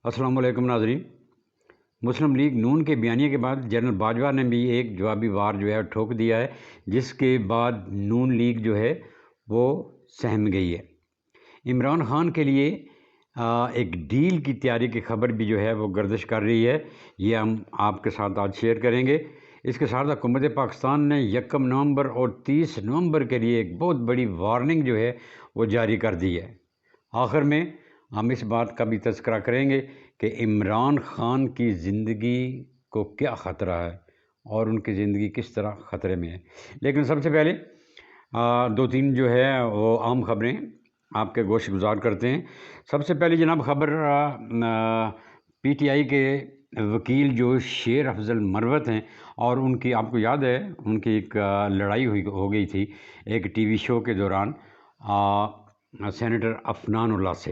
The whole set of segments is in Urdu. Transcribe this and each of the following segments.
السلام علیکم ناظرین۔ مسلم لیگ نون کے بیانیے کے بعد جنرل باجوہ نے بھی ایک جوابی وار جو ہے ٹھوک دیا ہے، جس کے بعد نون لیگ جو ہے وہ سہم گئی ہے۔ عمران خان کے لیے ایک ڈیل کی تیاری کی خبر بھی جو ہے وہ گردش کر رہی ہے، یہ ہم آپ کے ساتھ آج شیئر کریں گے۔ اس کے ساتھ حکومت پاکستان نے 1 نومبر اور 30 نومبر کے لیے ایک بہت بڑی وارننگ جو ہے وہ جاری کر دی ہے۔ آخر میں ہم اس بات کا بھی تذکرہ کریں گے کہ عمران خان کی زندگی کو کیا خطرہ ہے اور ان کی زندگی کس طرح خطرے میں ہے۔ لیکن سب سے پہلے 2-3 جو ہے وہ عام خبریں آپ کے گوش گزار کرتے ہیں۔ سب سے پہلے جناب خبر پی ٹی آئی کے وکیل جو شیر افضل مروت ہیں، اور ان کی آپ کو یاد ہے ان کی ایک لڑائی ہو گئی تھی ایک ٹی وی شو کے دوران سینیٹر عفنان اللہ سے۔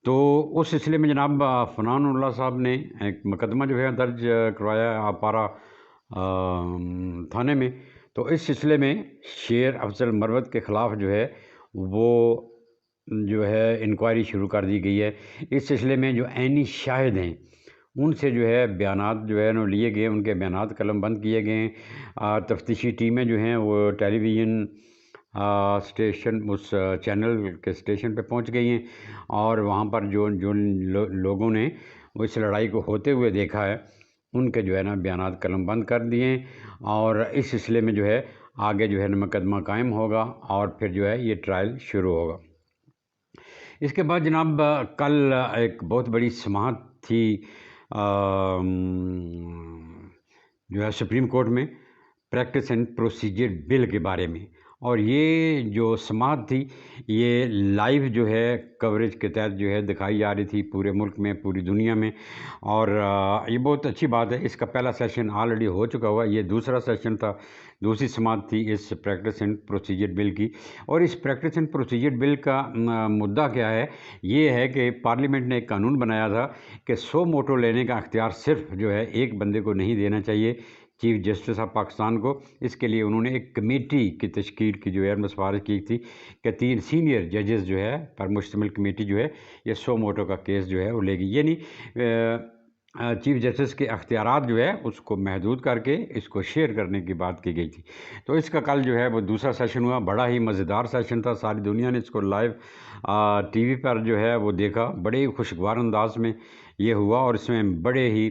تو اس سلسلے میں جناب عفنان اللہ صاحب نے ایک مقدمہ جو ہے درج کروایا آپارا تھانے میں۔ تو اس سلسلے میں شیر افضل مروت کے خلاف جو ہے وہ جو ہے انکوائری شروع کر دی گئی ہے۔ اس سلسلے میں جو عینی شاہد ہیں ان سے جو ہے بیانات جو ہے انہوں لیے گئے، ان کے بیانات قلم بند کیے گئے ہیں۔ تفتیشی ٹیمیں جو ہیں وہ ٹیلی ویژن اسٹیشن اس چینل کے اسٹیشن پہ پہنچ گئی ہیں، اور وہاں پر جو لوگوں نے اس لڑائی کو ہوتے ہوئے دیکھا ہے ان کے جو ہے نا بیانات قلم بند کر دیے ہیں، اور اس سلسلے میں جو ہے آگے جو ہے نا مقدمہ قائم ہوگا اور پھر جو ہے یہ ٹرائل شروع ہوگا۔ اس کے بعد جناب کل ایک بہت بڑی سماعت تھی جو ہے سپریم کورٹ میں پریکٹس اینڈ پروسیجر بل کے بارے میں، اور یہ جو سماعت تھی یہ لائیو جو ہے کوریج کے تحت جو ہے دکھائی جا رہی تھی پورے ملک میں، پوری دنیا میں، اور یہ بہت اچھی بات ہے۔ اس کا پہلا سیشن آلریڈی ہو چکا ہوا، یہ دوسرا سیشن تھا، دوسری سماعت تھی اس پریکٹس اینڈ پروسیجر بل کی۔ اور اس پریکٹس اینڈ پروسیجر بل کا مدعا کیا ہے؟ یہ ہے کہ پارلیمنٹ نے ایک قانون بنایا تھا کہ 100 موٹو لینے کا اختیار صرف جو ہے ایک بندے کو نہیں دینا چاہیے، چیف جسٹس آف پاکستان کو۔ اس کے لیے انہوں نے ایک کمیٹی کی تشکیل کی جو ہے سفارش کی تھی کہ 3 سینئر ججز جو ہے پر مشتمل کمیٹی جو ہے یہ 100 موٹو کا کیس جو ہے وہ لے گی، یعنی چیف جسٹس کے اختیارات جو ہے اس کو محدود کر کے اس کو شیئر کرنے کی بات کی گئی تھی۔ تو اس کا کل جو ہے وہ دوسرا سیشن ہوا، بڑا ہی مزیدار سیشن تھا، ساری دنیا نے اس کو لائیو ٹی وی پر جو ہے وہ دیکھا، بڑے ہی خوشگوار انداز میں یہ ہوا، اور اس میں بڑے ہی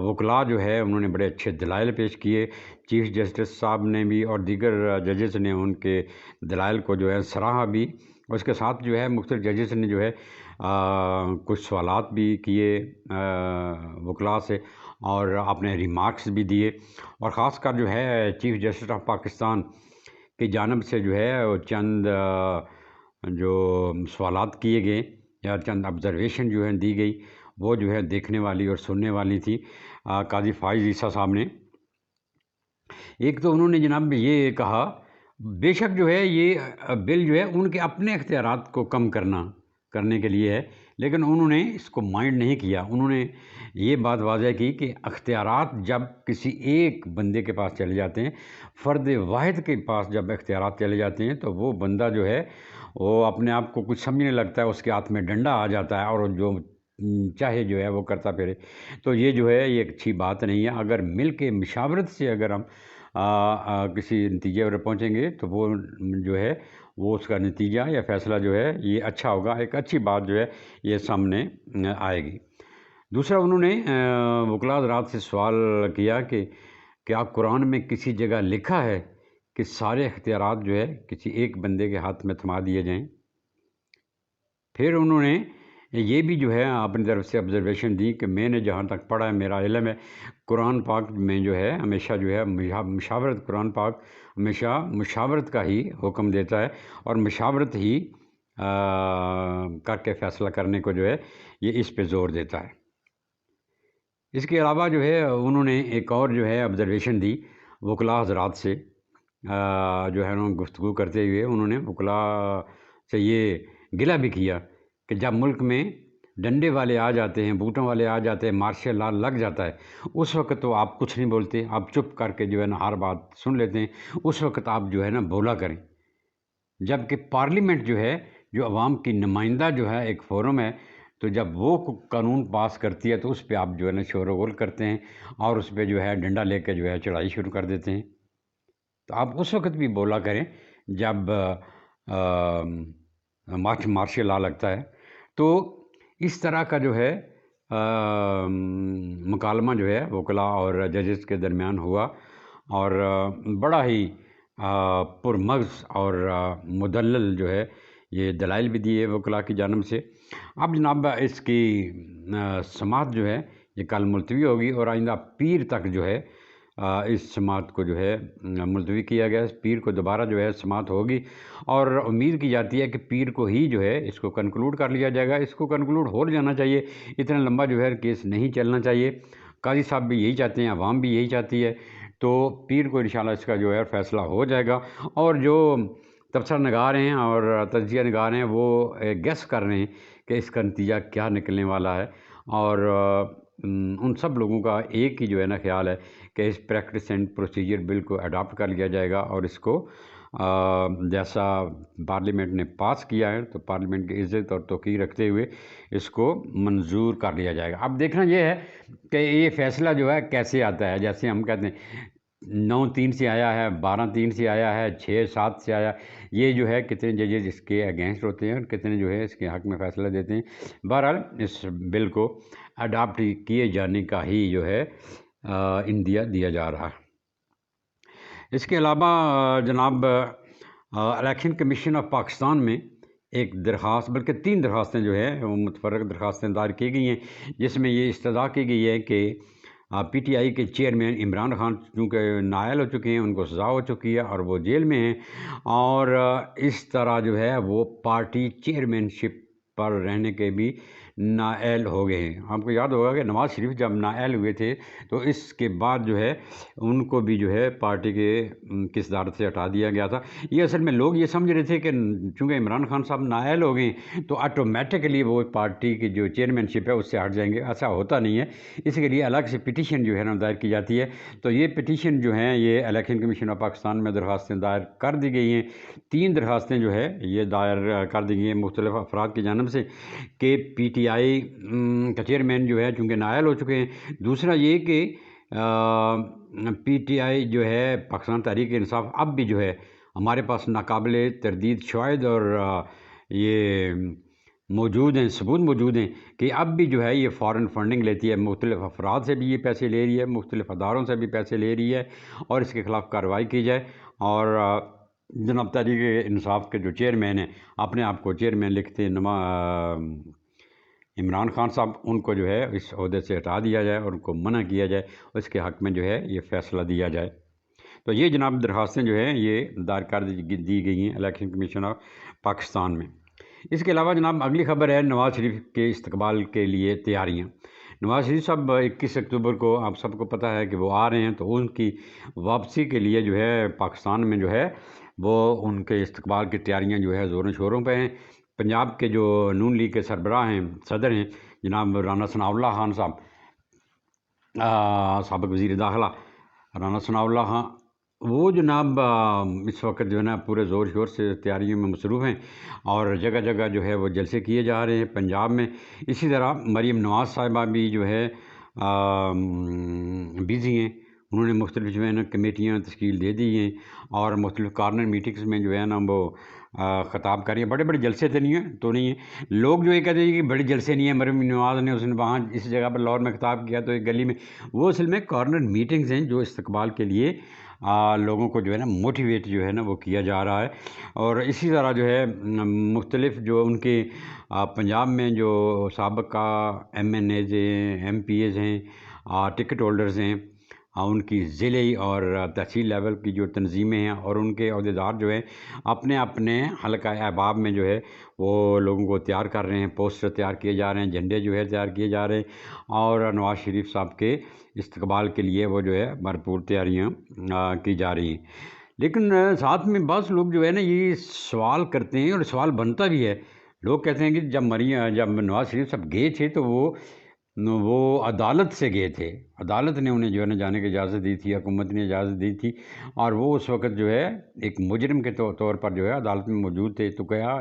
وکلاء جو ہے انہوں نے بڑے اچھے دلائل پیش کیے، چیف جسٹس صاحب نے بھی اور دیگر ججز نے ان کے دلائل کو جو ہے سراہا بھی۔ اس کے ساتھ جو ہے مختلف ججز نے جو ہے کچھ سوالات بھی کیے وکلاء سے، اور اپنے ریمارکس بھی دیے، اور خاص کر جو ہے چیف جسٹس آف پاکستان کی جانب سے جو ہے وہ چند جو سوالات کیے گئے یا چند آبزرویشن جو ہے دی گئی، وہ جو ہے دیکھنے والی اور سننے والی تھی۔ قاضی فائز عیسیٰ صاحب نے ایک تو انہوں نے جناب یہ کہا، بے شک جو ہے یہ بل جو ہے ان کے اپنے اختیارات کو کم کرنے کے لیے ہے، لیکن انہوں نے اس کو مائنڈ نہیں کیا۔ انہوں نے یہ بات واضح کی کہ اختیارات جب کسی ایک بندے کے پاس چلے جاتے ہیں، فرد واحد کے پاس جب اختیارات چلے جاتے ہیں تو وہ بندہ جو ہے وہ اپنے آپ کو کچھ سمجھنے لگتا ہے، اس کے ہاتھ میں ڈنڈا آ جاتا ہے اور جو چاہے جو ہے وہ کرتا پھرے۔ تو یہ جو ہے یہ اچھی بات نہیں ہے۔ اگر مل کے مشاورت سے اگر ہم کسی نتیجے پر پہنچیں گے تو وہ جو ہے وہ اس کا نتیجہ یا فیصلہ جو ہے یہ اچھا ہوگا، ایک اچھی بات جو ہے یہ سامنے آئے گی۔ دوسرا انہوں نے وکلاء حضرات سے سوال کیا کہ کیا قرآن میں کسی جگہ لکھا ہے کہ سارے اختیارات جو ہے کسی ایک بندے کے ہاتھ میں تھما دیے جائیں؟ پھر انہوں نے یہ بھی جو ہے اپنی طرف سے آبزرویشن دی کہ میں نے جہاں تک پڑھا ہے، میرا علم ہے، قرآن پاک میں جو ہے ہمیشہ جو ہے مشاورت، قرآن پاک ہمیشہ مشاورت کا ہی حکم دیتا ہے، اور مشاورت ہی کر کے فیصلہ کرنے کو جو ہے یہ اس پہ زور دیتا ہے۔ اس کے علاوہ جو ہے انہوں نے ایک اور جو ہے آبزرویشن دی وکلاء حضرات سے، جو ہے انہوں نے گفتگو کرتے ہوئے انہوں نے وکلاء سے یہ گلہ بھی کیا کہ جب ملک میں ڈنڈے والے آ جاتے ہیں، بوٹوں والے آ جاتے ہیں، مارشل لا لگ جاتا ہے، اس وقت تو آپ کچھ نہیں بولتے، آپ چپ کر کے جو ہے نا ہر بات سن لیتے ہیں، اس وقت آپ جو ہے نا بولا کریں۔ جبکہ پارلیمنٹ جو ہے جو عوام کی نمائندہ جو ہے ایک فورم ہے تو جب وہ قانون پاس کرتی ہے تو اس پہ آپ جو ہے نا شور و غل کرتے ہیں اور اس پہ جو ہے ڈنڈا لے کے جو ہے چڑھائی شروع کر دیتے ہیں. تو آپ اس وقت بھی بولا کریں جب مارشل لا لگتا ہے. تو اس طرح کا جو ہے مکالمہ جو ہے وکلاء اور ججز کے درمیان ہوا اور بڑا ہی پرمغز اور مدلل جو ہے یہ دلائل بھی دیے وکلاء کی جانب سے. اب جناب اس کی سماعت جو ہے یہ کل ملتوی ہوگی اور آئندہ پیر تک جو ہے اس سماعت کو جو ہے ملتوی کیا گیا. پیر کو دوبارہ جو ہے سماعت ہوگی اور امید کی جاتی ہے کہ پیر کو ہی جو ہے اس کو کنکلوڈ کر لیا جائے گا. اس کو کنکلوڈ ہو جانا چاہیے, اتنا لمبا جو ہے کیس نہیں چلنا چاہیے. قاضی صاحب بھی یہی چاہتے ہیں, عوام بھی یہی چاہتی ہے. تو پیر کو انشاءاللہ اس کا جو ہے فیصلہ ہو جائے گا. اور جو تبصرہ نگار ہیں اور تجزیہ نگار ہیں وہ گیس کر رہے ہیں کہ اس کا نتیجہ کیا نکلنے والا ہے. اور ان سب لوگوں کا ایک ہی جو ہے نا خیال ہے کہ اس پریکٹس اینڈ پروسیجر بل کو اڈاپٹ کر لیا جائے گا اور اس کو جیسا پارلیمنٹ نے پاس کیا ہے تو پارلیمنٹ کی عزت اور توقیر رکھتے ہوئے اس کو منظور کر لیا جائے گا. اب دیکھنا یہ ہے کہ یہ فیصلہ جو ہے کیسے آتا ہے. جیسے ہم کہتے ہیں 9-3 سے آیا ہے, 12-3 سے آیا ہے, 6-7 سے آیا. یہ جو ہے کتنے ججز اس کے اگینسٹ ہوتے ہیں اور کتنے جو ہے اس کے حق میں فیصلہ دیتے ہیں. بہرحال اس بل کو اڈاپٹ کیے جانے کا ہی جو ہے اندیا دیا جا رہا ہے. اس کے علاوہ جناب الیکشن کمیشن آف پاکستان میں ایک درخواست بلکہ 3 درخواستیں جو ہے وہ متفرق درخواستیں دائر کی گئی ہیں, جس میں یہ استدعا کی گئی ہے کہ پی ٹی آئی کے چیئرمین عمران خان چونکہ نائل ہو چکے ہیں, ان کو سزا ہو چکی ہے اور وہ جیل میں ہیں, اور اس طرح جو ہے وہ پارٹی چیئرمین شپ پر رہنے کے بھی نااہل ہو گئے ہیں. آپ کو یاد ہوگا کہ نواز شریف جب نااہل ہوئے تھے تو اس کے بعد جو ہے ان کو بھی جو ہے پارٹی کے صدارت سے ہٹا دیا گیا تھا. یہ اصل میں لوگ یہ سمجھ رہے تھے کہ چونکہ عمران خان صاحب نااہل ہو گئے تو آٹومیٹکلی وہ پارٹی کی جو چیئرمین شپ ہے اس سے ہٹ جائیں گے. ایسا ہوتا نہیں ہے. اس کے لیے الگ سے پٹیشن جو ہے نا دائر کی جاتی ہے. تو یہ پٹیشن جو ہیں یہ الیکشن کمیشن آف پاکستان میں درخواستیں دائر کر دی گئی ہیں. 3 درخواستیں جو ہے یہ دائر کر دی گئی ہیں مختلف افراد کی جانب سے کہ پی ٹی آئی کا چیئرمین جو ہے چونکہ نائل ہو چکے ہیں. دوسرا یہ کہ پی ٹی آئی جو ہے پاکستان تحریک انصاف اب بھی جو ہے ہمارے پاس ناقابل تردید شواہد اور یہ موجود ہیں, ثبوت موجود ہیں کہ اب بھی جو ہے یہ فارن فنڈنگ لیتی ہے, مختلف افراد سے بھی یہ پیسے لے رہی ہے, مختلف اداروں سے بھی پیسے لے رہی ہے, اور اس کے خلاف کارروائی کی جائے. اور جناب تحریک انصاف کے جو چیئرمین ہیں اپنے آپ کو چیئرمین لکھتے عمران خان صاحب, ان کو جو ہے اس عہدے سے ہٹا دیا جائے اور ان کو منع کیا جائے, اس کے حق میں جو ہے یہ فیصلہ دیا جائے. تو یہ جناب درخواستیں جو ہیں یہ دائر کر دی گئی ہیں الیکشن کمیشن آف پاکستان میں. اس کے علاوہ جناب اگلی خبر ہے نواز شریف کے استقبال کے لیے تیاریاں. نواز شریف صاحب 21 اکتوبر کو آپ سب کو پتہ ہے کہ وہ آ رہے ہیں, تو ان کی واپسی کے لیے جو ہے پاکستان میں جو ہے وہ ان کے استقبال کی تیاریاں جو ہے زوروں شوروں پہ ہیں. پنجاب کے جو نون لیگ کے سربراہ ہیں, صدر ہیں جناب رانا ثناء اللہ خان صاحب, سابق وزیر داخلہ رانا ثناء اللہ خان, وہ جناب اس وقت جو ہے نا پورے زور شور سے تیاریوں میں مصروف ہیں اور جگہ جگہ جو ہے وہ جلسے کیے جا رہے ہیں پنجاب میں. اسی طرح مریم نواز صاحبہ بھی جو ہے بزی ہیں, انہوں نے مختلف جو ہے نا کمیٹیاں تشکیل دے دی ہیں اور مختلف کارنر میٹنگز میں جو ہے نا وہ خطاب کر رہی ہیں. بڑے بڑے جلسے تو نہیں ہیں. لوگ جو یہ کہتے ہیں کہ بڑے جلسے نہیں ہیں, مریم نواز نے اس نے وہاں اس جگہ پر لاہور میں خطاب کیا تو ایک گلی میں, وہ اصل میں کارنر میٹنگز ہیں جو استقبال کے لیے لوگوں کو جو ہے نا موٹیویٹ جو ہے نا وہ کیا جا رہا ہے. اور اسی طرح جو ہے مختلف جو ان کے پنجاب میں جو سابقہ ایم این ایز ہیں, ایم پی ایز ہیں, ٹکٹ ہولڈرز ہیں, ان کی ضلعی اور تحصیل لیول کی جو تنظیمیں ہیں اور ان کے عہدیدار جو ہیں اپنے اپنے حلقہ احباب میں جو ہے وہ لوگوں کو تیار کر رہے ہیں, پوسٹر تیار کیے جا رہے ہیں, جھنڈے جو ہے تیار کیے جا رہے ہیں, اور نواز شریف صاحب کے استقبال کے لیے وہ جو ہے بھرپور تیاریاں کی جا رہی ہیں. لیکن ساتھ میں بعض لوگ جو ہے نا یہ سوال کرتے ہیں اور سوال بنتا بھی ہے. لوگ کہتے ہیں کہ جب نواز شریف صاحب گئے تھے تو وہ عدالت سے گئے تھے, عدالت نے انہیں جو ہے نا جانے کی اجازت دی تھی, حکومت نے اجازت دی تھی, اور وہ اس وقت جو ہے ایک مجرم کے طور پر جو ہے عدالت میں موجود تھے. تو کیا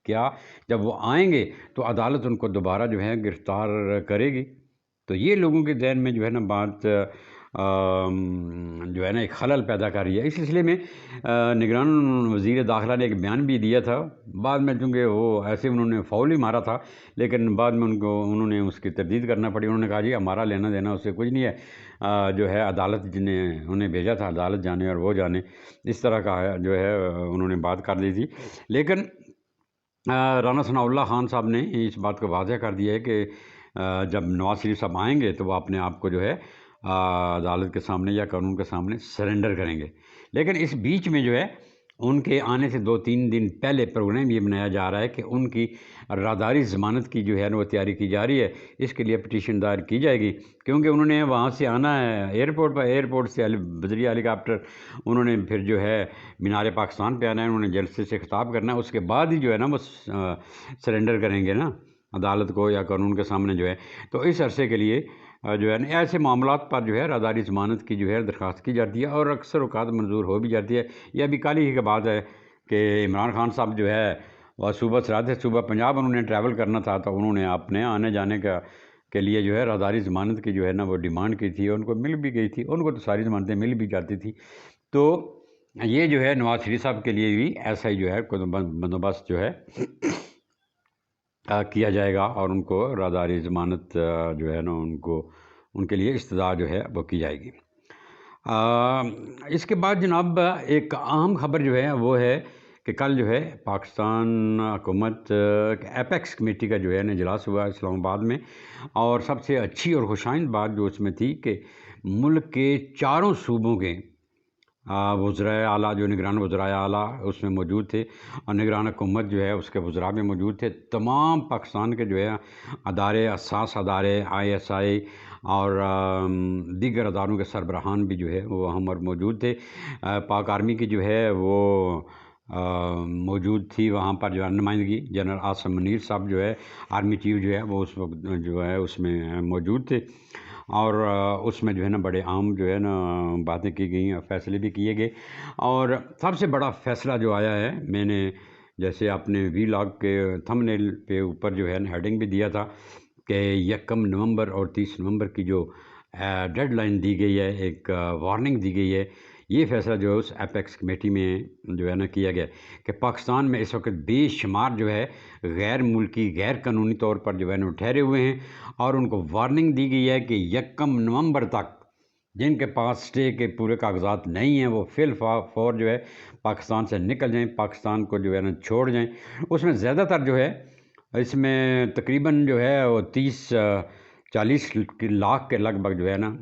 کیا جب وہ آئیں گے تو عدالت ان کو دوبارہ جو ہے گرفتار کرے گی؟ تو یہ لوگوں کے ذہن میں جو ہے نا بات جو ہے نا ایک خلل پیدا کر رہی ہے۔ اس سلسلے میں نگران وزیر داخلہ نے ایک بیان بھی دیا تھا، بعد میں چونکہ وہ ایسے انہوں نے فاؤل ہی مارا تھا، لیکن بعد میں انہوں نے اس کی تردید کرنا پڑی۔ انہوں نے کہا جی ہمارا لینا دینا اس سے کچھ نہیں ہے، جو ہے عدالت جنہیں انہیں بھیجا تھا عدالت جانے اور وہ جانے، اس طرح کا جو ہے انہوں نے بات کر دی تھی۔ لیکن رانا ثناء اللہ خان صاحب نے اس بات کو واضح کر دیا ہے کہ جب نواز شریف صاحب آئیں گے تو وہ اپنے آپ کو جو ہے عدالت کے سامنے یا قانون کے سامنے سرنڈر کریں گے۔ لیکن اس بیچ میں جو ہے ان کے آنے سے 2-3 دن پہلے پروگرام یہ بنایا جا رہا ہے کہ ان کی راداری ضمانت کی جو ہے وہ تیاری کی جا رہی ہے، اس کے لیے پٹیشن دائر کی جائے گی، کیونکہ انہوں نے وہاں سے آنا ہے ایئرپورٹ سے بذریعہ ہیلی کاپٹر انہوں نے پھر جو ہے مینار پاکستان پہ آنا ہے، انہوں نے جلسے سے خطاب کرنا ہے، اس کے بعد ہی جو ہے نا وہ سرنڈر کریں گے نا عدالت کو یا قانون کے سامنے جو ہے۔ تو اس عرصے کے لیے جو ہے نا ایسے معاملات پر جو ہے راداری ضمانت کی جو ہے درخواست کی جاتی ہے اور اکثر اوقات منظور ہو بھی جاتی ہے۔ یہ ابھی کل ہی کی بات ہے کہ عمران خان صاحب جو ہے وہ صوبہ سرحد ہے، صوبہ پنجاب انہوں نے ٹریول کرنا تھا، تو انہوں نے اپنے آنے جانے کے لیے جو ہے راداری ضمانت کی جو ہے نا وہ ڈیمانڈ کی تھی، ان کو مل بھی گئی تھی، ان کو تو ساری ضمانتیں مل بھی جاتی تھی۔ تو یہ جو ہے نواز شریف صاحب کے لیے بھی ایسا ہی جو ہے بندوبست جو ہے کیا جائے گا اور ان کو راداری ضمانت جو ہے نا ان کے لیے استدعا جو ہے وہ کی جائے گی۔ اس کے بعد جناب ایک اہم خبر جو ہے وہ ہے کہ کل جو ہے پاکستان حکومت ایپیکس کمیٹی کا جو ہے نا اجلاس ہوا اسلام آباد میں، اور سب سے اچھی اور خوشائند بات جو اس میں تھی کہ ملک کے 4 صوبوں کے وزرائے اعلیٰ جو نگران وزرائے اعلیٰ اس میں موجود تھے، اور نگران حکومت جو ہے اس کے وزراء بھی موجود تھے۔ تمام پاکستان کے جو ہے ادارے، اساس ادارے، ISI اور دیگر اداروں کے سربراہان بھی جو ہے وہ وہاں پر موجود تھے۔ پاک آرمی کی جو ہے وہ موجود تھی وہاں پر جو ہے نمائندگی، جنرل عاصم منیر صاحب جو ہے آرمی چیف جو ہے وہ اس وقت جو ہے اس میں موجود تھے، اور اس میں جو ہے نا بڑے عام جو ہے نا باتیں کی گئیں، فیصلے بھی کیے گئے۔ اور سب سے بڑا فیصلہ جو آیا ہے، میں نے جیسے اپنے وی-لاگ کے تھم نیل پہ اوپر جو ہے نا ہیڈنگ بھی دیا تھا کہ 1 نومبر اور 30 نومبر کی جو ڈیڈ لائن دی گئی ہے، ایک وارننگ دی گئی ہے، یہ فیصلہ جو ہے اس ایپیکس کمیٹی میں جو ہے نا کیا گیا کہ پاکستان میں اس وقت بے شمار جو ہے غیر ملکی غیر قانونی طور پر جو ہے نا ٹھہرے ہوئے ہیں، اور ان کو وارننگ دی گئی ہے کہ 1 نومبر تک جن کے پاس سٹے کے پورے کاغذات نہیں ہیں وہ فی الفور جو ہے پاکستان سے نکل جائیں، پاکستان کو جو ہے نا چھوڑ جائیں۔ اس میں زیادہ تر جو ہے اس میں تقریباً جو ہے وہ 30-40 لاکھ کے لگ بھگ جو ہے نا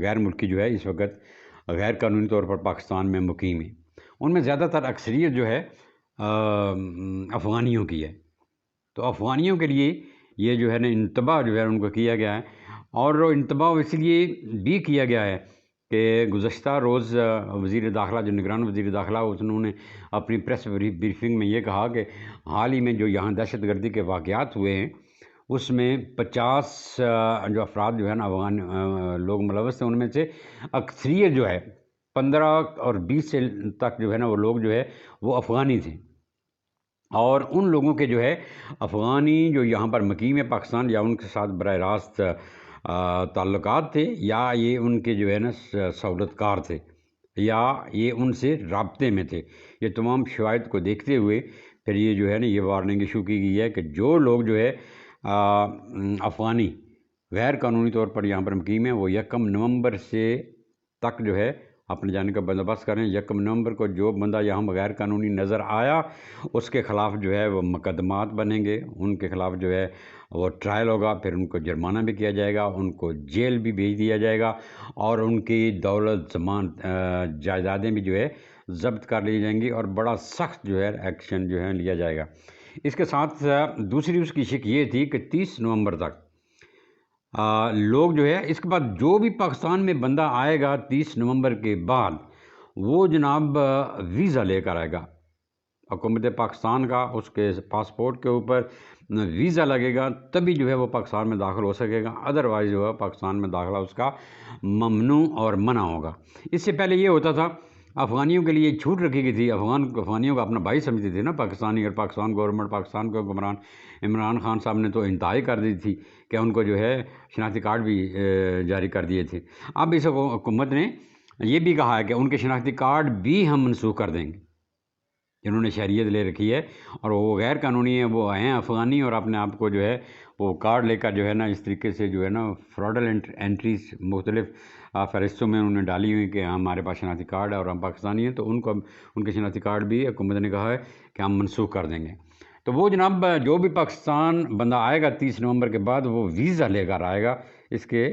غیر ملکی جو ہے اس وقت غیر قانونی طور پر پاکستان میں مقیم ہیں۔ ان میں زیادہ تر اکثریت جو ہے افغانیوں کی ہے، تو افغانیوں کے لیے یہ جو ہے نا انتباہ جو ہے ان کو کیا گیا ہے، اور انتباہ اس لیے بھی کیا گیا ہے کہ گزشتہ روز وزیر داخلہ جو نگران وزیر داخلہ انہوں نے اپنی پریس بریفنگ میں یہ کہا کہ حال ہی میں جو یہاں دہشت گردی کے واقعات ہوئے ہیں اس میں 50 جو افراد جو ہے نا افغان لوگ ملوث تھے، ان میں سے اکثریت جو ہے 15 اور 20 سے تک جو ہے نا وہ لوگ جو ہے وہ افغانی تھے، اور ان لوگوں کے جو ہے افغانی جو یہاں پر مقیم ہے پاکستان، یا ان کے ساتھ براہ راست تعلقات تھے، یا یہ ان کے جو ہے نا سہولت کار تھے، یا یہ ان سے رابطے میں تھے، یہ تمام شواہد کو دیکھتے ہوئے پھر یہ جو ہے نا یہ وارننگ ایشو کی گئی ہے کہ جو لوگ جو ہے افغانی غیر قانونی طور پر یہاں پر مقیم ہیں وہ 1 نومبر سے تک جو ہے اپنے جانے کا بندوبست کریں۔ 1 نومبر کو جو بندہ یہاں غیر قانونی نظر آیا اس کے خلاف جو ہے وہ مقدمات بنیں گے، ان کے خلاف جو ہے وہ ٹرائل ہوگا، پھر ان کو جرمانہ بھی کیا جائے گا، ان کو جیل بھی بھیج دیا جائے گا، اور ان کی دولت جائیدادیں بھی جو ہے ضبط کر لی جائیں گی، اور بڑا سخت جو ہے ایکشن جو ہے لیا جائے گا۔ اس کے ساتھ دوسری اس کی شک یہ تھی کہ 30 نومبر تک لوگ جو ہے اس کے بعد جو بھی پاکستان میں بندہ آئے گا 30 نومبر کے بعد وہ جناب ویزا لے کر آئے گا، حکومت پاکستان کا اس کے پاسپورٹ کے اوپر ویزا لگے گا، تبھی جو ہے وہ پاکستان میں داخل ہو سکے گا، ادروائز جو ہے پاکستان میں داخلہ اس کا ممنوع اور منع ہوگا۔ اس سے پہلے یہ ہوتا تھا افغانیوں کے لیے چھوٹ رکھی گئی تھی. افغانیوں کا اپنا بھائی سمجھتے تھے نا پاکستانی، اور پاکستان گورنمنٹ، پاکستان کے حکمران عمران خان صاحب نے تو انتہائی کر دی تھی کہ ان کو جو ہے شناختی کارڈ بھی جاری کر دیے تھے. اب اس حکومت نے یہ بھی کہا ہے کہ ان کے شناختی کارڈ بھی ہم منسوخ کر دیں گے جنہوں نے شہریت لے رکھی ہے اور وہ غیر قانونی ہے، وہ ہیں افغانی، اور اپنے آپ کو جو ہے وہ کارڈ لے کر جو ہے نا اس طریقے سے جو ہے نا فراڈلنٹ انٹریز مختلف فہرستوں میں انہوں نے ڈالی ہوئی کہ ہمارے پاس شناختی کارڈ ہے اور ہم پاکستانی ہیں، تو ان کو ان کے شناختی کارڈ بھی حکومت نے کہا ہے کہ ہم منسوخ کر دیں گے. تو وہ جناب جو بھی پاکستان بندہ آئے گا 30 نومبر کے بعد وہ ویزا لے کر آئے گا، اس کے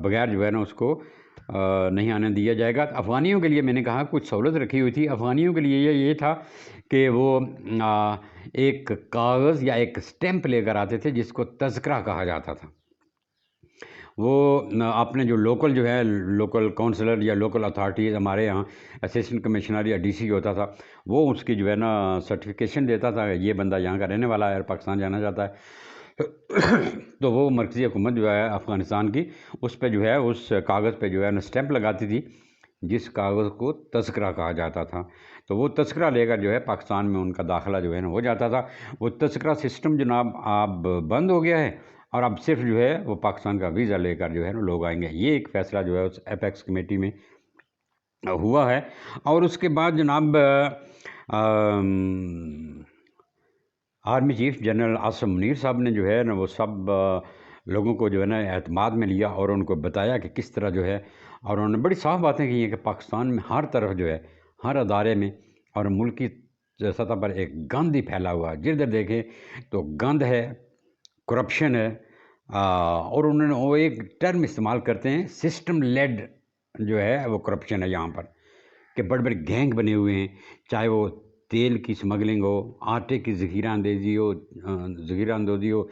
بغیر جو ہے نا اس کو نہیں آنے دیا جائے گا. افغانیوں کے لیے میں نے کہا کچھ سہولت رکھی ہوئی تھی. افغانیوں کے لیے یہ تھا کہ وہ ایک کاغذ یا ایک سٹیمپ لے کر آتے تھے جس کو تذکرہ کہا جاتا تھا. وہ اپنے جو لوکل جو ہے لوکل کونسلر یا لوکل اتھارٹیز، ہمارے یہاں اسسٹنٹ کمشنر یا ڈی سی ہوتا تھا، وہ اس کی جو ہے نا سرٹیفکیشن دیتا تھا کہ یہ بندہ یہاں کا رہنے والا ہے اور پاکستان جانا چاہتا ہے. تو وہ مرکزی حکومت جو ہے افغانستان کی اس پہ جو ہے اس کاغذ پہ جو ہے نا سٹیمپ لگاتی تھی جس کاغذ کو تذکرہ کہا جاتا تھا. تو وہ تذکرہ لے کر جو ہے پاکستان میں ان کا داخلہ جو ہے نا ہو جاتا تھا. وہ تذکرہ سسٹم جناب اب بند ہو گیا ہے اور اب صرف جو ہے وہ پاکستان کا ویزا لے کر جو ہے نا لوگ آئیں گے. یہ ایک فیصلہ جو ہے اس ایپیکس کمیٹی میں ہوا ہے. اور اس کے بعد جناب army chief general Asim Munir صاحب نے جو ہے نا وہ سب لوگوں کو جو ہے نا اعتماد میں لیا اور ان کو بتایا کہ کس طرح جو ہے، اور انہوں نے بڑی صاف باتیں کی ہیں کہ پاکستان میں ہر طرف جو ہے ہر ادارے میں اور ملکی سطح پر ایک گند ہی پھیلا ہوا ہے. جدھر دیکھیں تو گند ہے، کرپشن ہے، اور انہوں نے وہ ایک ٹرم استعمال کرتے ہیں سسٹم لیڈ جو ہے وہ کرپشن ہے یہاں پر، کہ بڑے بڑے گینگ بنے ہوئے ہیں، چاہے وہ تیل کی سمگلنگ ہو، آٹے کی ذخیرہ اندوزی ہو،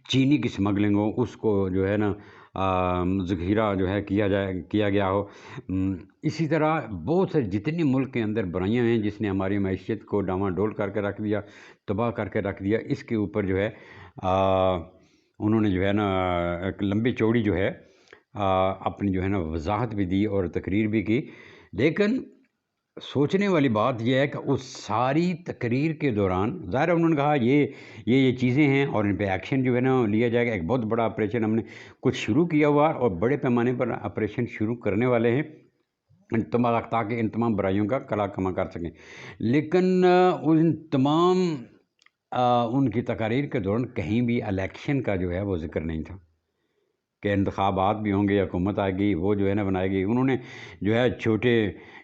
چینی کی سمگلنگ ہو، اس کو جو ہے نا ذخیرہ جو ہے کیا گیا ہو. اسی طرح بہت سے جتنے ملک کے اندر برائیاں ہیں جس نے ہماری معیشت کو ڈاواڈول کر کے رکھ دیا، تباہ کر کے رکھ دیا، اس کے اوپر جو ہے انہوں نے جو ہے نا ایک لمبی چوڑی جو ہے اپنی جو ہے نا وضاحت بھی دی اور تقریر بھی کی. لیکن سوچنے والی بات یہ ہے کہ اس ساری تقریر کے دوران ظاہر انہوں نے کہا یہ چیزیں ہیں اور ان پہ ایکشن جو ہے نا لیا جائے گا. ایک بہت بڑا آپریشن ہم نے کچھ شروع کیا ہوا اور بڑے پیمانے پر آپریشن شروع کرنے والے ہیں تاکہ ان تمام برائیوں کا کلا کما کر سکیں. لیکن ان تمام ان کی تقاریر کے دوران کہیں بھی الیکشن کا جو ہے وہ ذکر نہیں تھا کہ انتخابات بھی ہوں گے، حکومت آئے گی، وہ جو ہے نا بنائے گی. انہوں نے جو ہے چھوٹے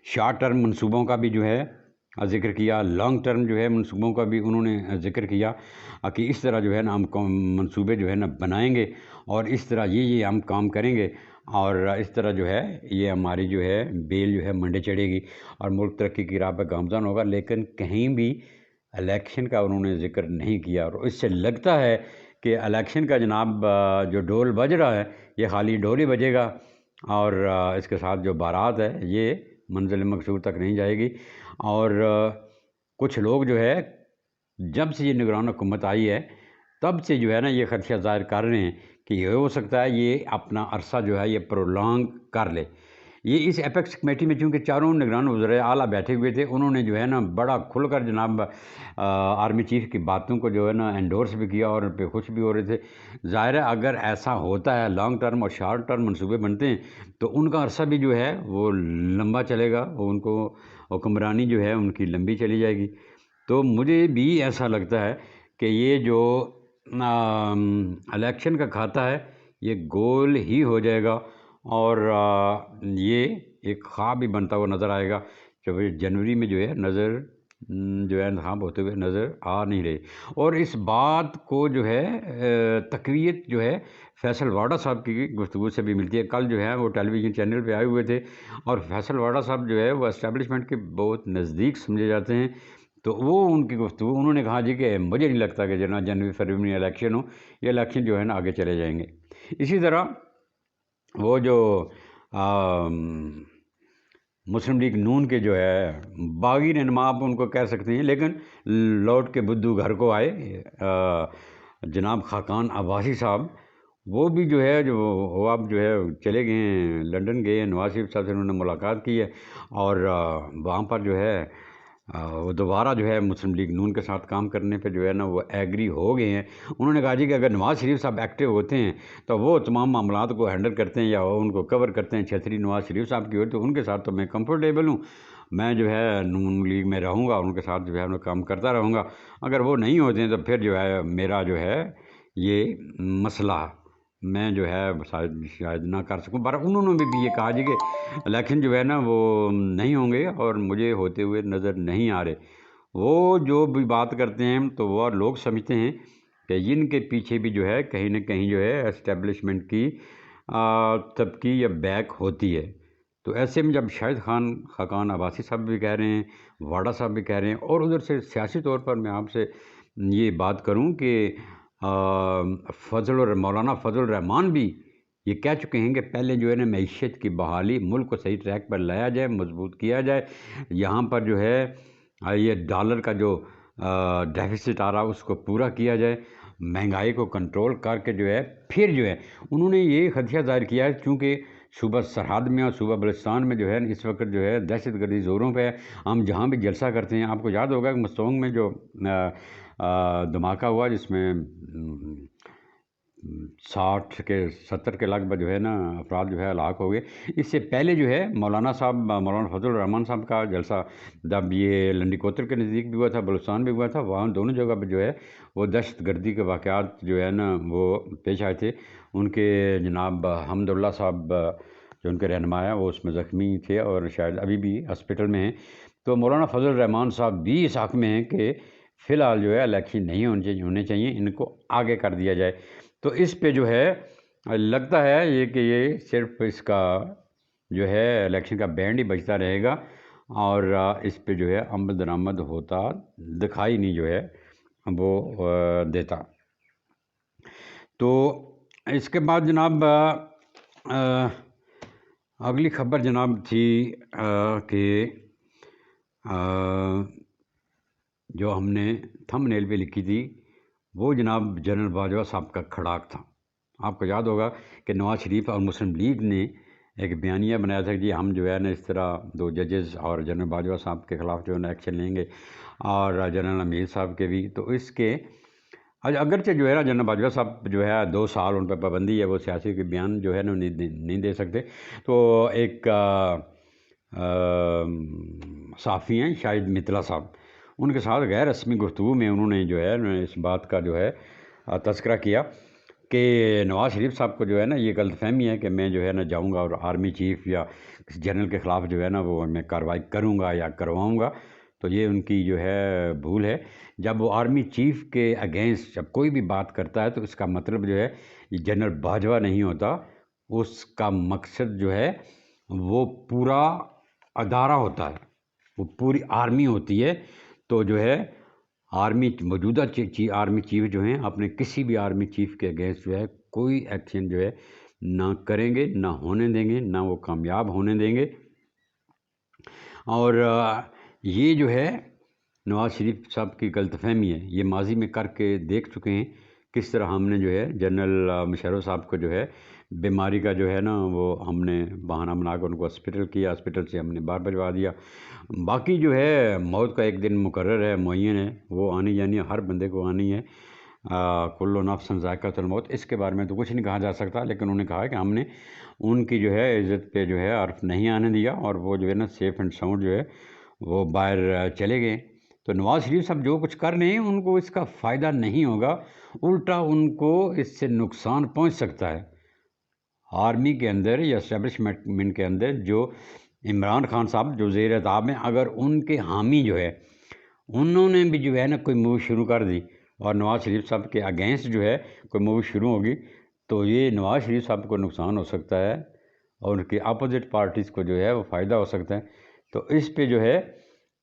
شارٹ ٹرم منصوبوں کا بھی جو ہے ذکر کیا، لانگ ٹرم جو ہے منصوبوں کا بھی انہوں نے ذکر کیا کہ اس طرح جو ہے نا ہم منصوبے جو ہے نا بنائیں گے اور اس طرح یہ ہم کام کریں گے اور اس طرح جو ہے یہ ہماری جو ہے بیل جو ہے منڈے چڑھے گی اور ملک ترقی کی راہ پہ گامزن ہوگا. لیکن کہیں بھی الیکشن کا انہوں نے ذکر نہیں کیا اور اس سے لگتا ہے کہ الیکشن کا جناب جو ڈول بج رہا ہے یہ خالی ڈول ہی بجے گا اور اس کے ساتھ جو بارات ہے یہ منزل مقصود تک نہیں جائے گی. اور کچھ لوگ جو ہے جب سے یہ نگران حکومت آئی ہے تب سے جو ہے نا یہ خدشہ ظاہر کر رہے ہیں کہ یہ ہو سکتا ہے یہ اپنا عرصہ جو ہے یہ پرولونگ کر لے. یہ اس ایپیکس کمیٹی میں چونکہ چاروں نگران وزرائے اعلیٰ بیٹھے ہوئے تھے، انہوں نے جو ہے نا بڑا کھل کر جناب آرمی چیف کی باتوں کو جو ہے نا انڈورس بھی کیا اور ان پہ خوش بھی ہو رہے تھے. ظاہر ہے اگر ایسا ہوتا ہے لانگ ٹرم اور شارٹ ٹرم منصوبے بنتے ہیں تو ان کا عرصہ بھی جو ہے وہ لمبا چلے گا، وہ ان کو حکمرانی جو ہے ان کی لمبی چلی جائے گی. تو مجھے بھی ایسا لگتا ہے کہ یہ جو الیکشن کا کھاتا ہے یہ گول ہی ہو جائے گا اور یہ ایک خواب بھی بنتا ہوا نظر آئے گا کہ جنوری میں جو ہے جو ہے انتخاب ہوتے ہوئے نظر آ نہیں رہے. اور اس بات کو جو ہے تقویت جو ہے فیصل واڈا صاحب کی گفتگو سے بھی ملتی ہے. کل جو ہے وہ ٹیلی ویژن چینل پہ آئے ہوئے تھے اور فیصل واڈا صاحب جو ہے وہ اسٹیبلشمنٹ کے بہت نزدیک سمجھے جاتے ہیں. تو وہ ان کی گفتگو انہوں نے کہا جی کہ مجھے نہیں لگتا کہ جناب جنوری فروری میں الیکشن ہو، یہ الیکشن جو ہے نا آگے چلے جائیں گے. اسی طرح وہ جو مسلم لیگ نون کے جو ہے باغی رہنما آپ ان کو کہہ سکتے ہیں، لیکن لوٹ کے بدھو گھر کو آئے جناب خاقان عباسی صاحب، وہ بھی جو ہے وہ اب جو ہے چلے گئے ہیں، لنڈن گئے ہیں، نواز شریف صاحب سے انہوں نے ملاقات کی ہے، اور وہاں پر جو ہے وہ دوبارہ جو ہے مسلم لیگ نون کے ساتھ کام کرنے پہ جو ہے نا وہ ایگری ہو گئے ہیں۔ انہوں نے کہا جی کہ اگر نواز شریف صاحب ایکٹیو ہوتے ہیں تو وہ تمام معاملات کو ہینڈل کرتے ہیں یا ان کو کور کرتے ہیں، چھتری نواز شریف صاحب کی ہوتی تو ان کے ساتھ تو میں کمفرٹیبل ہوں، میں جو ہے نون لیگ میں رہوں گا، ان کے ساتھ جو ہے میں کام کرتا رہوں گا۔ اگر وہ نہیں ہوتے ہیں تو پھر جو ہے میرا جو ہے یہ مسئلہ میں جو ہے شاید نہ کر سکوں، پر انہوں نے بھی یہ کہا جی کہ الیکشن جو ہے نا وہ نہیں ہوں گے اور مجھے ہوتے ہوئے نظر نہیں آ رہے۔ وہ جو بھی بات کرتے ہیں تو وہ لوگ سمجھتے ہیں کہ ان کے پیچھے بھی جو ہے کہیں نہ کہیں جو ہے اسٹیبلشمنٹ کی طبقی یا بیک ہوتی ہے۔ تو ایسے میں جب شاہد خاقان عباسی صاحب بھی کہہ رہے ہیں، واڈا صاحب بھی کہہ رہے ہیں، اور ادھر سے سیاسی طور پر میں آپ سے یہ بات کروں کہ مولانا فضل الرحمان بھی یہ کہہ چکے ہیں کہ پہلے جو ہے نا معیشت کی بحالی، ملک کو صحیح ٹریک پر لایا جائے، مضبوط کیا جائے، یہاں پر جو ہے یہ ڈالر کا جو ڈیفیسٹ آ رہا اس کو پورا کیا جائے، مہنگائی کو کنٹرول کر کے جو ہے پھر جو ہے انہوں نے یہ خدشہ ظاہر کیا ہے چونکہ صوبہ سرحد میں اور صوبہ بلوچستان میں جو ہے اس وقت جو ہے دہشت گردی زوروں پہ ہے۔ ہم جہاں بھی جلسہ کرتے ہیں، آپ کو یاد ہوگا کہ مستونگ میں جو دھماکہ ہوا جس میں 70 کے لگ بھگ جو ہے نا افراد جو ہے ہلاک ہو گئے، اس سے پہلے جو ہے مولانا فضل الرحمان صاحب کا جلسہ جب یہ لنڈی کوتر کے نزدیک بھی ہوا تھا، بلوچستان بھی ہوا تھا، وہاں دونوں جگہ پہ جو ہے وہ دہشت گردی کے واقعات جو ہے نا وہ پیش آئے تھے۔ ان کے جناب حمد اللہ صاحب جو ان کے رہنما ہیں وہ اس میں زخمی تھے اور شاید ابھی بھی ہاسپٹل میں ہیں۔ تو مولانا فضل الرحمان صاحب بھی اس حق میں ہیں کہ فی الحال جو ہے الیکشن نہیں ہونے چاہیے، ان کو آگے کر دیا جائے۔ تو اس پہ جو ہے لگتا ہے یہ کہ یہ صرف اس کا جو ہے الیکشن کا بینڈ ہی بجتا رہے گا اور اس پہ جو ہے عمل درآمد ہوتا دکھائی نہیں جو ہے وہ دیتا۔ تو اس کے بعد جناب اگلی خبر جناب تھی کہ جو ہم نے تھم نیل پہ لکھی تھی وہ جناب جنرل باجوہ صاحب کا کھڑاک تھا۔ آپ کو یاد ہوگا کہ نواز شریف اور مسلم لیگ نے ایک بیانیہ بنایا تھا کہ جی ہم جو ہے نا اس طرح 2 ججز اور جنرل باجوہ صاحب کے خلاف جو ہے نا ایکشن لیں گے اور جنرل امیر صاحب کے بھی۔ تو اس کے اگرچہ جو ہے نا جنرل باجوہ صاحب جو ہے 2 سال ان پہ پابندی ہے، وہ سیاسی کے بیان جو ہے نا نہیں دے سکتے۔ تو ایک صحافی ہیں شاہد متلا صاحب، ان کے ساتھ غیر رسمی گفتگو میں انہوں نے جو ہے اس بات کا جو ہے تذکرہ کیا کہ نواز شریف صاحب کو جو ہے نا یہ غلط فہمی ہے کہ میں جو ہے نا جاؤں گا اور آرمی چیف یا کسی جنرل کے خلاف جو ہے نا وہ میں کارروائی کروں گا یا کرواؤں گا، تو یہ ان کی جو ہے بھول ہے۔ جب وہ آرمی چیف کے اگینسٹ جب کوئی بھی بات کرتا ہے تو اس کا مطلب جو ہے یہ جنرل باجوہ نہیں ہوتا، اس کا مقصد جو ہے وہ پورا ادارہ ہوتا ہے، وہ پوری آرمی ہوتی ہے۔ تو جو ہے آرمی موجودہ آرمی چیف جو ہیں اپنے کسی بھی آرمی چیف کے اگینسٹ جو ہے کوئی ایکشن جو ہے نہ کریں گے، نہ ہونے دیں گے، نہ وہ کامیاب ہونے دیں گے۔ اور یہ جو ہے نواز شریف صاحب کی غلط فہمی ہے، یہ ماضی میں کر کے دیکھ چکے ہیں کس طرح ہم نے جو ہے جنرل مشرف صاحب کو جو ہے بیماری کا جو ہے نا وہ ہم نے بہانہ بنا کر ان کو ہاسپٹل کیا، ہاسپٹل سے ہم نے باہر بھجوا دیا۔ باقی جو ہے موت کا ایک دن مقرر ہے، معین ہے، وہ آنی جانی ہے، ہر بندے کو آنی ہے، کل نفس ذائقۃ الموت۔ اس کے بارے میں تو کچھ نہیں کہا جا سکتا، لیکن انہوں نے کہا کہ ہم نے ان کی جو ہے عزت پہ جو ہے عرف نہیں آنے دیا اور وہ جو ہے نا سیف اینڈ ساؤنڈ جو ہے وہ باہر چلے گئے۔ تو نواز شریف صاحب جو کچھ کر رہے ہیں ان کو اس کا فائدہ نہیں ہوگا، الٹا ان کو اس سے نقصان پہنچ سکتا ہے۔ آرمی کے اندر یا اسٹیبلشمنٹ کے اندر جو عمران خان صاحب جو زیر اطاعت ہیں، اگر ان کے حامی جو ہے انہوں نے بھی جو ہے نا کوئی مووی شروع کر دی اور نواز شریف صاحب کے اگینسٹ جو ہے کوئی مووی شروع ہوگی تو یہ نواز شریف صاحب کو نقصان ہو سکتا ہے اور ان کی اپوزٹ پارٹیز کو جو ہے وہ فائدہ ہو سکتا ہے۔ تو اس پہ جو ہے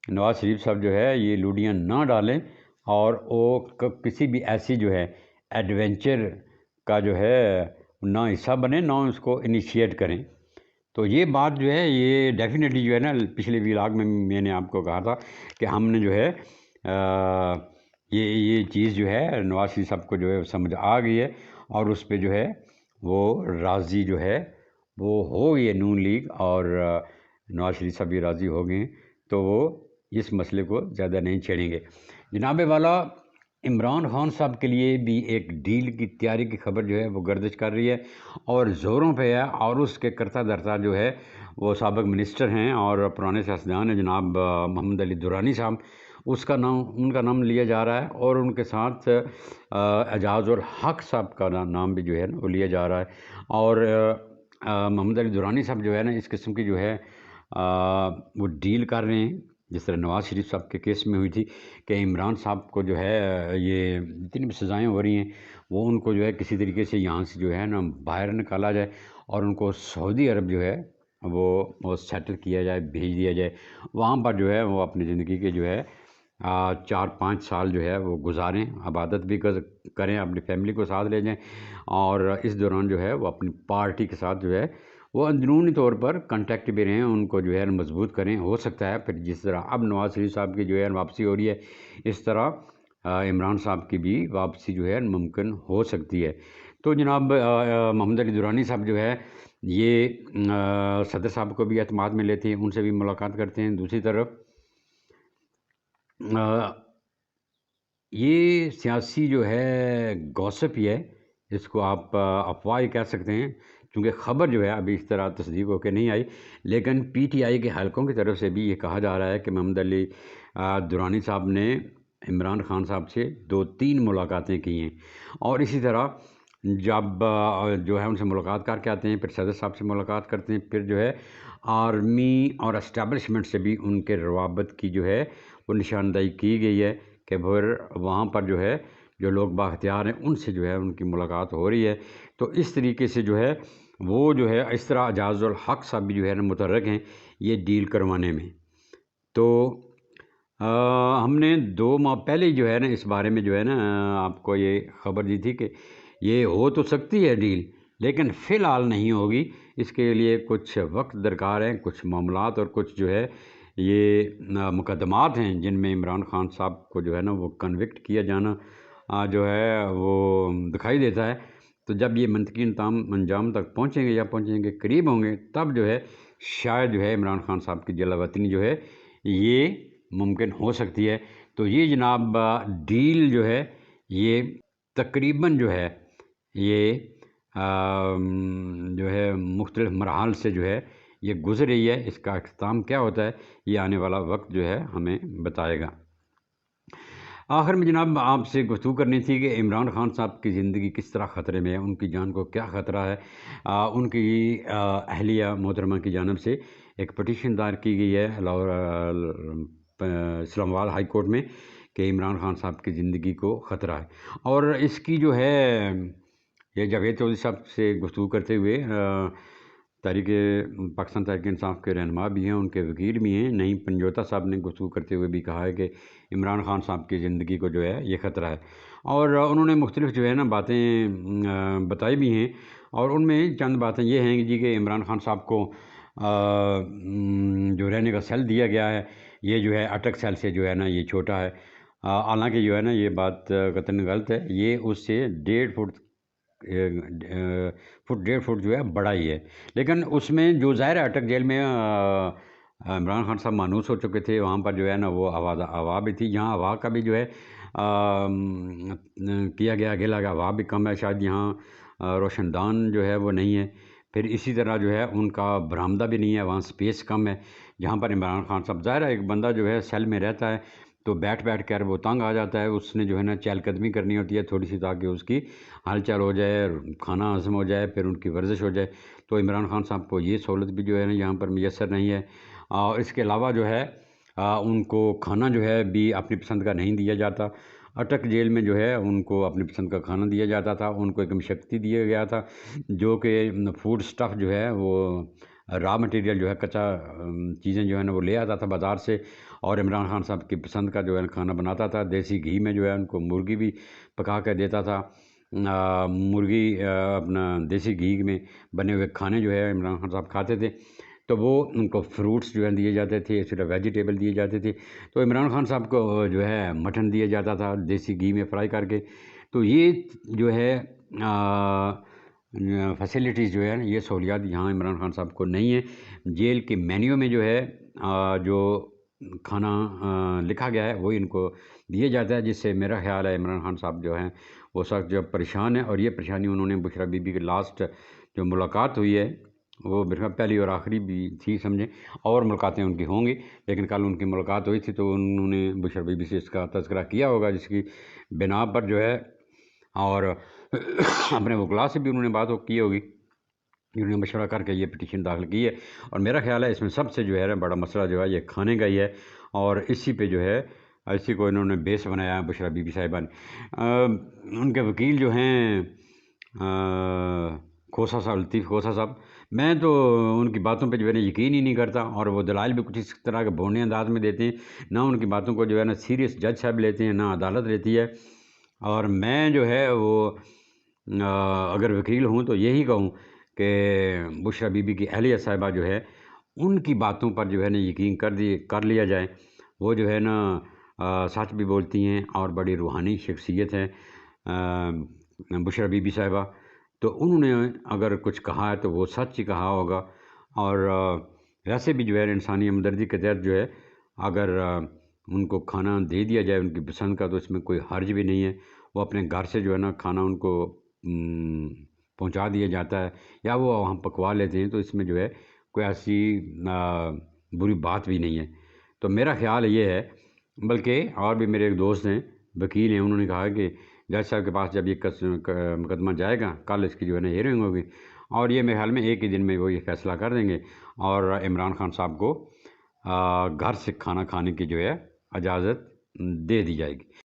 نواز شریف صاحب جو ہے یہ لوڈیاں نہ ڈالیں اور وہ کسی بھی ایسی جو ہے ایڈونچر کا جو ہے نہ حصہ بنے، نہ اس کو انیشیٹ کریں۔ تو یہ بات جو ہے یہ ڈیفینیٹلی جو ہے نا پچھلے ولاگ میں نے آپ کو کہا تھا کہ ہم نے جو ہے یہ چیز جو ہے نواز شریف صاحب کو جو ہے سمجھ آ گئی ہے اور اس پہ جو ہے وہ راضی جو ہے وہ ہو گئی ہے نون لیگ، اور نواز شریف صاحب بھی راضی ہو گئے ہیں، تو وہ اس مسئلے کو زیادہ نہیں چھیڑیں گے۔ جناب والا، عمران خان صاحب کے لیے بھی ایک ڈیل کی تیاری کی خبر جو ہے وہ گردش کر رہی ہے اور زوروں پہ ہے، اور اس کے کرتا دھرتا جو ہے وہ سابق منسٹر ہیں اور پرانے سیاستدان ہیں جناب محمد علی درانی صاحب، ان کا نام لیا جا رہا ہے، اور ان کے ساتھ اعجاز الحق صاحب کا نام بھی جو ہے نا وہ لیا جا رہا ہے، اور محمد علی درانی صاحب جو ہے نا اس قسم کی جو ہے وہ ڈیل کر رہے ہیں، جس طرح نواز شریف صاحب کے کیس میں ہوئی تھی کہ عمران صاحب کو جو ہے یہ جتنی بھی سزائیں ہو رہی ہیں وہ ان کو جو ہے کسی طریقے سے یہاں سے جو ہے نا باہر نکالا جائے اور ان کو سعودی عرب جو ہے وہ سیٹل کیا جائے، بھیج دیا جائے، وہاں پر جو ہے وہ اپنی زندگی کے جو ہے 4-5 سال جو ہے وہ گزاریں، عبادت بھی کریں، اپنی فیملی کو ساتھ لے جائیں، اور اس دوران جو ہے وہ اپنی پارٹی کے ساتھ جو ہے وہ اندرونی طور پر کنٹیکٹ بھی رہیں، ان کو جو ہے مضبوط کریں۔ ہو سکتا ہے پھر جس طرح اب نواز شریف صاحب کی جو ہے واپسی ہو رہی ہے، اس طرح عمران صاحب کی بھی واپسی جو ہے ممکن ہو سکتی ہے۔ تو جناب محمد علی درانی صاحب جو ہے یہ صدر صاحب کو بھی اعتماد میں لیتے ہیں، ان سے بھی ملاقات کرتے ہیں۔ دوسری طرف یہ سیاسی جو ہے گوسپ ہی ہے، اس کو آپ افواہ ہی کہہ سکتے ہیں، کیونکہ خبر جو ہے ابھی اس طرح تصدیق ہو کے نہیں آئی، لیکن پی ٹی آئی کے حلقوں کی طرف سے بھی یہ کہا جا رہا ہے کہ محمد علی درانی صاحب نے عمران خان صاحب سے 2-3 ملاقاتیں کی ہیں، اور اسی طرح جب جو ہے ان سے ملاقات کر کے آتے ہیں، پھر صدر صاحب سے ملاقات کرتے ہیں، پھر جو ہے آرمی اور اسٹیبلشمنٹ سے بھی ان کے روابط کی جو ہے وہ نشاندہی کی گئی ہے کہ پھر وہاں پر جو ہے جو لوگ بااختیار ہیں ان سے جو ہے ان کی ملاقات ہو رہی ہے۔ تو اس طریقے سے جو ہے وہ جو ہے اس طرح اعجاز الحق صاحب بھی جو ہے نا متحرک ہیں یہ ڈیل کروانے میں۔ تو ہم نے 2 ماہ پہلے ہی جو ہے نا اس بارے میں جو ہے نا آپ کو یہ خبر دی تھی کہ یہ ہو تو سکتی ہے ڈیل، لیکن فی الحال نہیں ہوگی، اس کے لیے کچھ وقت درکار ہے، کچھ معاملات اور کچھ جو ہے یہ مقدمات ہیں جن میں عمران خان صاحب کو جو ہے نا وہ کنوکٹ کیا جانا جو ہے وہ دکھائی دیتا ہے۔ تو جب یہ منطقی انجام تک پہنچیں گے یا پہنچیں گے قریب ہوں گے، تب جو ہے شاید جو ہے عمران خان صاحب کی جلا وطنی جو ہے یہ ممکن ہو سکتی ہے۔ تو یہ جناب ڈیل جو ہے یہ تقریباً جو ہے یہ جو ہے مختلف مراحل سے جو ہے یہ گزر رہی ہے، اس کا اختتام کیا ہوتا ہے یہ آنے والا وقت جو ہے ہمیں بتائے گا۔ آخر میں جناب آپ سے گفتگو کرنی تھی کہ عمران خان صاحب کی زندگی کس طرح خطرے میں ہے، ان کی جان کو کیا خطرہ ہے۔ ان کی اہلیہ محترمہ کی جانب سے ایک پٹیشن دائر کی گئی ہے اسلام آباد ہائی کورٹ میں کہ عمران خان صاحب کی زندگی کو خطرہ ہے، اور اس کی جو ہے یہ جاوید چودھری صاحب سے گفتگو کرتے ہوئے پاکستان تحریک انصاف کے رہنما بھی ہیں، ان کے وکیل بھی ہیں، نعیم پنجوتا صاحب نے گفتگو کرتے ہوئے بھی کہا ہے کہ عمران خان صاحب کی زندگی کو جو ہے یہ خطرہ ہے، اور انہوں نے مختلف جو ہے نا باتیں بتائی بھی ہیں، اور ان میں چند باتیں یہ ہیں جی کہ عمران خان صاحب کو جو رہنے کا سیل دیا گیا ہے یہ جو ہے اٹک سیل سے جو ہے نا یہ چھوٹا ہے، حالانکہ جو ہے نا یہ بات قطعاً غلط ہے، یہ اس سے 1.5 فٹ جو ہے بڑا ہی ہے، لیکن اس میں جو ظاہر اٹک جیل میں عمران خان صاحب مانوس ہو چکے تھے، وہاں پر جو ہے نا وہ ہوا بھی تھی، یہاں ہوا کا بھی جو ہے کیا گیا گلا گیا، ہوا بھی کم ہے، شاید یہاں روشن دان جو ہے وہ نہیں ہے، پھر اسی طرح جو ہے ان کا برآمدہ بھی نہیں ہے، وہاں سپیس کم ہے، جہاں پر عمران خان صاحب ظاہر ہے ایک بندہ جو ہے سیل میں رہتا ہے تو بیٹھ کر وہ تنگ آ جاتا ہے، اس نے جو ہے نا چہل قدمی کرنی ہوتی ہے تھوڑی سی تاکہ اس کی ہل چل ہو جائے، کھانا ہضم ہو جائے، پھر ان کی ورزش ہو جائے، تو عمران خان صاحب کو یہ سہولت بھی جو ہے نا یہاں پر میسر نہیں ہے، اور اس کے علاوہ جو ہے ان کو کھانا جو ہے بھی اپنی پسند کا نہیں دیا جاتا، اٹک جیل میں جو ہے ان کو اپنی پسند کا کھانا دیا جاتا تھا، ان کو ایک مشقتی دیا گیا تھا جو کہ فوڈ سٹف جو ہے وہ را مٹیریل جو ہے کچا چیزیں جو ہے نا وہ لے آتا تھا بازار سے، اور عمران خان صاحب کی پسند کا جو ہے کھانا بناتا تھا، دیسی گھی میں جو ہے ان کو مرغی بھی پکا کے دیتا تھا، مرغی اپنا دیسی گھی میں بنے ہوئے کھانے جو ہے عمران خان صاحب کھاتے تھے، تو وہ ان کو فروٹس جو ہیں دیے جاتے تھے، اس طرح ویجیٹیبل دیے جاتے تھے، تو عمران خان صاحب کو جو ہے مٹن دیا جاتا تھا دیسی گھی میں فرائی کر کے، تو یہ جو ہے فیسلٹیز جو ہے یہ سہولیات یہاں عمران خان صاحب کو نہیں ہے۔ جیل کے مینیو میں جو ہے جو کھانا لکھا گیا ہے وہی ان کو دیا جاتا ہے، جس سے میرا خیال ہے عمران خان صاحب جو ہیں وہ سخت جو پریشان ہے، اور یہ پریشانی انہوں نے بشریٰ بی بی کے لاسٹ جو ملاقات ہوئی ہے وہ میرا پہلی اور آخری بھی تھی سمجھیں، اور ملاقاتیں ان کی ہوں گی، لیکن کل ان کی ملاقات ہوئی تھی تو انہوں نے بشریٰ بی بی سے اس کا تذکرہ کیا ہوگا، جس کی بنا پر جو ہے اور اپنے وکلاء سے بھی انہوں نے بات کی ہوگی، انہوں نے مشورہ کر کے یہ پٹیشن داخل کی ہے، اور میرا خیال ہے اس میں سب سے جو ہے بڑا مسئلہ جو ہے یہ کھانے کا ہی ہے، اور اسی پہ جو ہے اسی کو انہوں نے بیس بنایا ہے بشریٰ بی بی صاحبہ نے۔ ان کے وکیل جو ہیں کھوسہ صاحب، لطیف کھوسہ صاحب، میں تو ان کی باتوں پہ جو ہے نا یقین ہی نہیں کرتا، اور وہ دلائل بھی کچھ اس طرح کے بھونے انداز میں دیتے ہیں، نہ ان کی باتوں کو جو ہے نا سیریس جج صاحب لیتے ہیں، نہ عدالت لیتی ہے، اور میں جو ہے وہ اگر وکیل ہوں تو یہی کہوں کہ بشریٰ بی بی کی اہلیہ صاحبہ جو ہے ان کی باتوں پر جو ہے نا یقین کر لیا جائے، وہ جو ہے نا سچ بھی بولتی ہیں اور بڑی روحانی شخصیت ہے بشریٰ بی بی صاحبہ، تو انہوں نے اگر کچھ کہا ہے تو وہ سچ ہی کہا ہوگا، اور ویسے بھی جو ہے انسانی ہمدردی کے تحت جو ہے اگر ان کو کھانا دے دیا جائے ان کی پسند کا تو اس میں کوئی حرج بھی نہیں ہے، وہ اپنے گھر سے جو ہے نا کھانا ان کو پہنچا دیا جاتا ہے یا وہ وہاں پکوا لیتے ہیں، تو اس میں جو ہے کوئی ایسی بری بات بھی نہیں ہے، تو میرا خیال یہ ہے۔ بلکہ اور بھی میرے ایک دوست ہیں وکیل ہیں، انہوں نے کہا کہ جج صاحب کے پاس جب یہ مقدمہ جائے گا کل اس کی جو ہے نا ہیئرنگ ہوگی، اور یہ میرے خیال میں ایک ہی دن میں وہ یہ فیصلہ کر دیں گے، اور عمران خان صاحب کو گھر سے کھانا کھانے کی جو ہے اجازت دے دی جائے گی۔